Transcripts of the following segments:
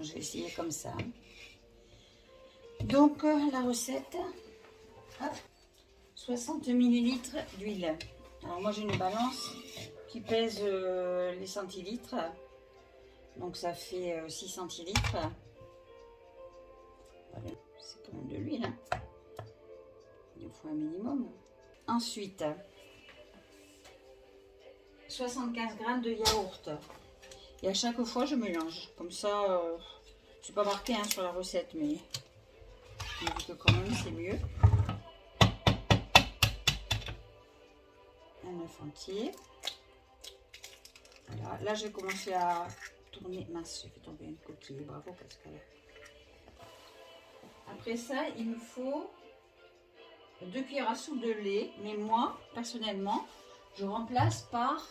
je vais essayer comme ça. Donc, la recette, hop, 60 ml d'huile. Alors, moi, j'ai une balance qui pèse les centilitres. Donc, ça fait 6 centilitres. Voilà, c'est quand même de l'huile. Hein. Il faut un minimum. Ensuite, 75 g de yaourt. Et à chaque fois, je mélange. Comme ça, c'est pas marqué hein, sur la recette, mais je me dis que quand même, c'est mieux. Un œuf entier. Voilà. Là, j'ai commencé à tourner. Mince, j'ai fait tomber une coquille. Bravo, Pascal. Après ça, il me faut 2 cuillères à soupe de lait. Mais moi, personnellement, je remplace par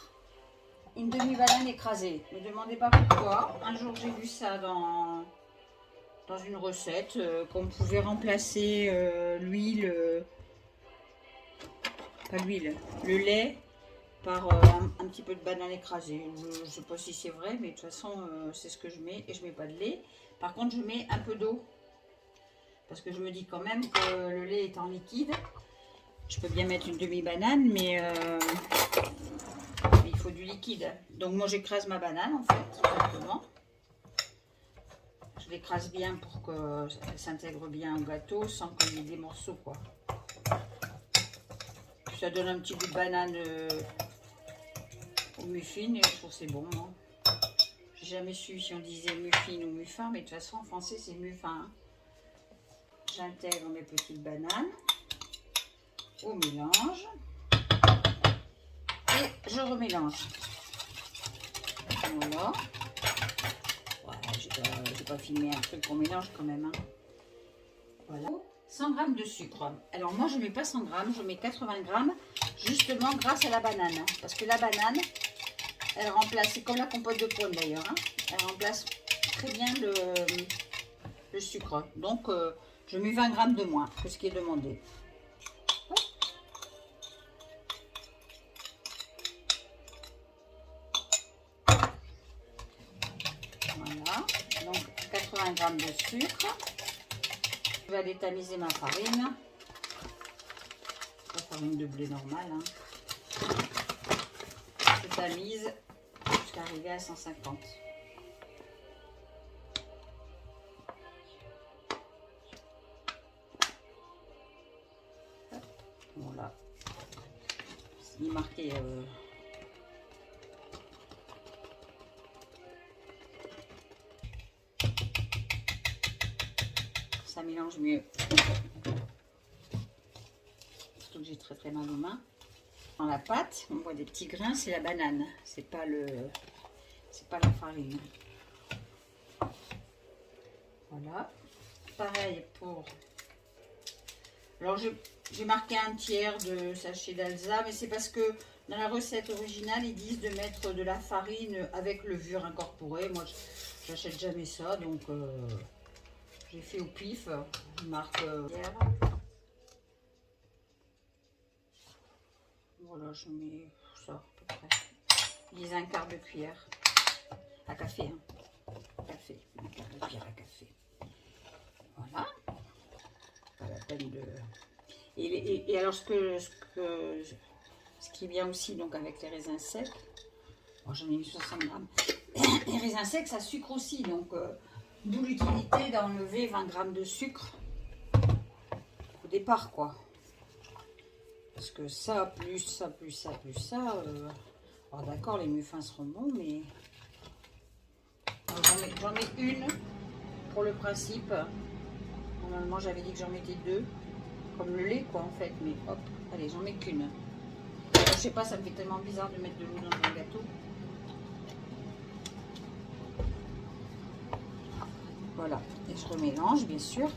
une demi-banane écrasée. Ne me demandez pas pourquoi. Un jour, j'ai vu ça dans une recette, qu'on pouvait remplacer l'huile, pas l'huile, le lait par un petit peu de banane écrasée. Je ne sais pas si c'est vrai, mais de toute façon, c'est ce que je mets. Et je mets pas de lait. Par contre, je mets un peu d'eau. Parce que je me dis quand même que le lait est en liquide. Je peux bien mettre une demi-banane, mais il faut du liquide. Donc moi, j'écrase ma banane, en fait, tout simplement. Je l'écrase bien pour qu'elle s'intègre bien au gâteau sans qu'il y ait des morceaux, quoi. Ça donne un petit goût de banane au muffin et je trouve que c'est bon. Hein. J'ai jamais su si on disait muffin ou muffin, mais de toute façon en français c'est muffin. Hein. J'intègre mes petites bananes au mélange et je remélange. Voilà. Voilà, j'ai pas filmé un truc qu'on mélange quand même. Hein. Voilà. 100 g de sucre. Alors moi je mets pas 100 g, je mets 80 g justement grâce à la banane. Hein, parce que la banane, elle remplace, c'est comme la compote de pomme d'ailleurs, hein, elle remplace très bien le sucre. Donc je mets 20 g de moins que ce qui est demandé. Voilà, donc 80 g de sucre. Je vais aller tamiser ma farine. La farine de blé normale. Hein. Je tamise jusqu'à arriver à 150. Voilà. Il est marqué ça mélange mieux. Surtout que j'ai très mal aux mains. Dans la pâte, on voit des petits grains, c'est la banane, c'est pas la farine. Voilà. Pareil pour. Alors j'ai marqué un tiers de sachet d'Alsa, mais c'est parce que dans la recette originale, ils disent de mettre de la farine avec levure incorporée. Moi, j'achète jamais ça, donc j'ai fait au pif. Je marque tiers. Voilà, je mets ça à peu près. Je dis un quart de cuillère à café. Hein. Café, un quart de cuillère à café. Voilà. Pas la peine de. Et alors ce qui vient aussi donc avec les raisins secs, bon, j'en ai mis 60 g. Les raisins secs, ça sucre aussi, donc d'où l'utilité d'enlever 20 g de sucre au départ, quoi. Parce que ça, plus ça, plus ça, plus ça. Alors d'accord, les muffins seront bons, mais j'en mets une pour le principe. Normalement, j'avais dit que j'en mettais 2. Comme le lait, quoi, en fait. Mais hop, allez, j'en mets qu'une. Je sais pas, ça me fait tellement bizarre de mettre de l'eau dans un gâteau. Voilà, et je remélange, bien sûr.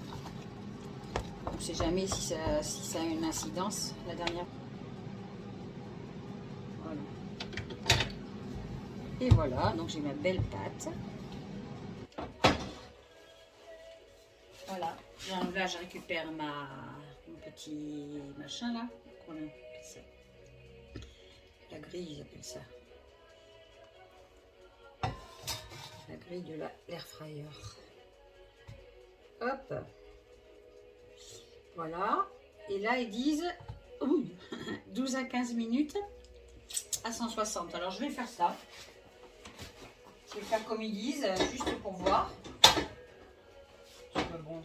On ne sait jamais si ça a une incidence, la dernière. Voilà. Et voilà, donc j'ai ma belle pâte. Voilà, là je récupère mon petit machin là. Comment on appelle ça? La grille, ils appellent ça. la grille de l'air fryer. Hop. Voilà. Et là, ils disent 12 à 15 minutes à 160. Alors, je vais faire ça. Je vais faire comme ils disent, juste pour voir. Parce que bon,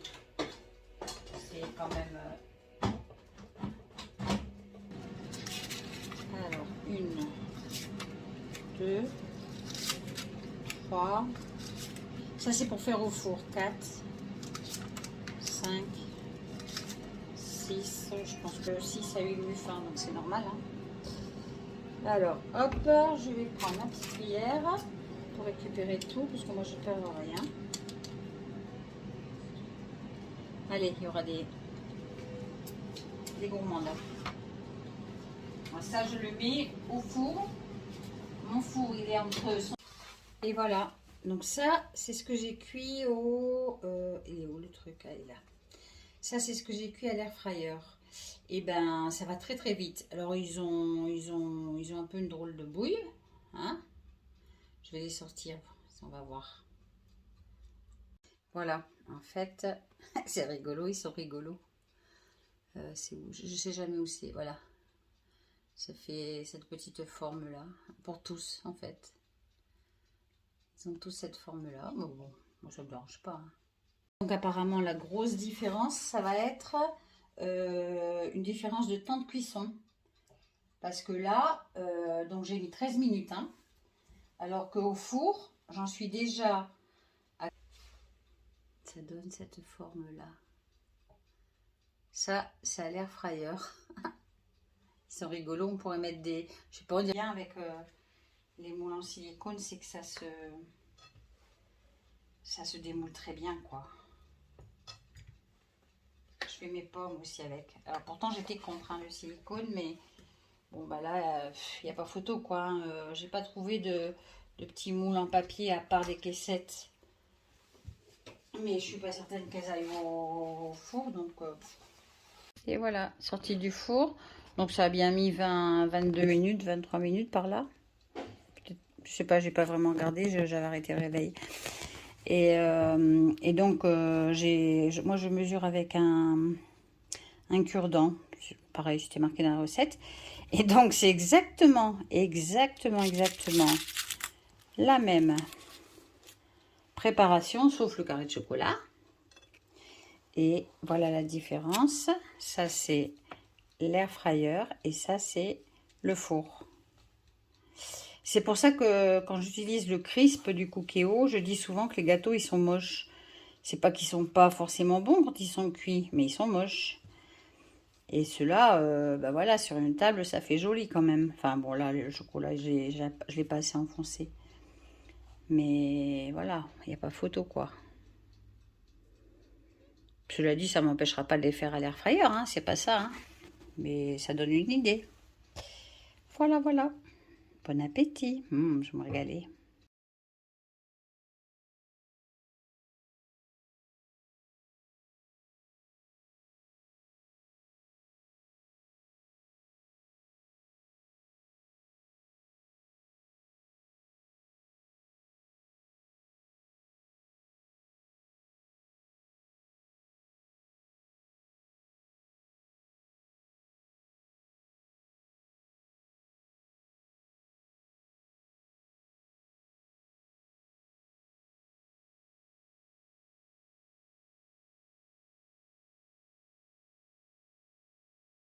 c'est quand même... Alors, 1, 2, 3. Ça, c'est pour faire au four. 4, 5, 6. Je pense que 6 à 8 minutes, donc c'est normal. Hein. Alors, hop, je vais prendre ma petite cuillère pour récupérer tout, parce que moi, je ne perds rien. Allez, il y aura des gourmands là. Ça, je le mets au four. Mon four, il est entre... Et voilà. Donc ça, c'est ce que j'ai cuit au... il est où le truc? Ah, il est là. Ça, c'est ce que j'ai cuit à l'air fryer. Et ben, ça va très très vite. Alors, ils ont un peu une drôle de bouille. Hein? Je vais les sortir. On va voir. Voilà. En fait, c'est rigolo. Ils sont rigolos. C'est où? Je sais jamais où c'est. Voilà. Ça fait cette petite forme-là, pour tous, en fait. Ils ont tous cette forme-là. Mais bon, moi, ça ne me dérange pas. Hein. Donc, apparemment, la grosse différence, ça va être une différence de temps de cuisson. Parce que là, donc j'ai mis 13 minutes. Hein, alors qu'au four, j'en suis déjà... Ça donne cette forme-là. Ça, c'est à l'air fryer. Ils sont rigolos, on pourrait mettre des... Je sais pas, on dit bien avec les moules en silicone, c'est que ça se démoule très bien, quoi. Je fais mes pommes aussi avec. Alors pourtant, j'étais contre le silicone, mais bon, bah là, il n'y a pas photo, quoi. Hein. J'ai pas trouvé de petits moules en papier à part des caissettes. Mais je suis pas certaine qu'elles aillent au four, donc... Et voilà, sortie du four. Donc ça a bien mis 22 minutes, 23 minutes par là. Je sais pas, j'ai pas vraiment regardé, j'avais arrêté le réveil. Et donc moi je mesure avec un cure-dent. Pareil, c'était marqué dans la recette. Et donc c'est exactement la même préparation, sauf le carré de chocolat. Et voilà la différence. Ça c'est l'air fryer et ça c'est le four. C'est pour ça que quand j'utilise le crisp du Cookéo, je dis souvent que les gâteaux ils sont moches. C'est pas qu'ils sont pas forcément bons quand ils sont cuits, mais ils sont moches. Et ceux-là, bah voilà, sur une table ça fait joli quand même. Enfin bon là le chocolat je l'ai pas assez enfoncé. Mais voilà, il n'y a pas photo quoi. Cela dit, ça m'empêchera pas de les faire à l'air fryer, hein, c'est pas ça. Hein. Mais ça donne une idée. Voilà, voilà. Bon appétit. Je me régalais.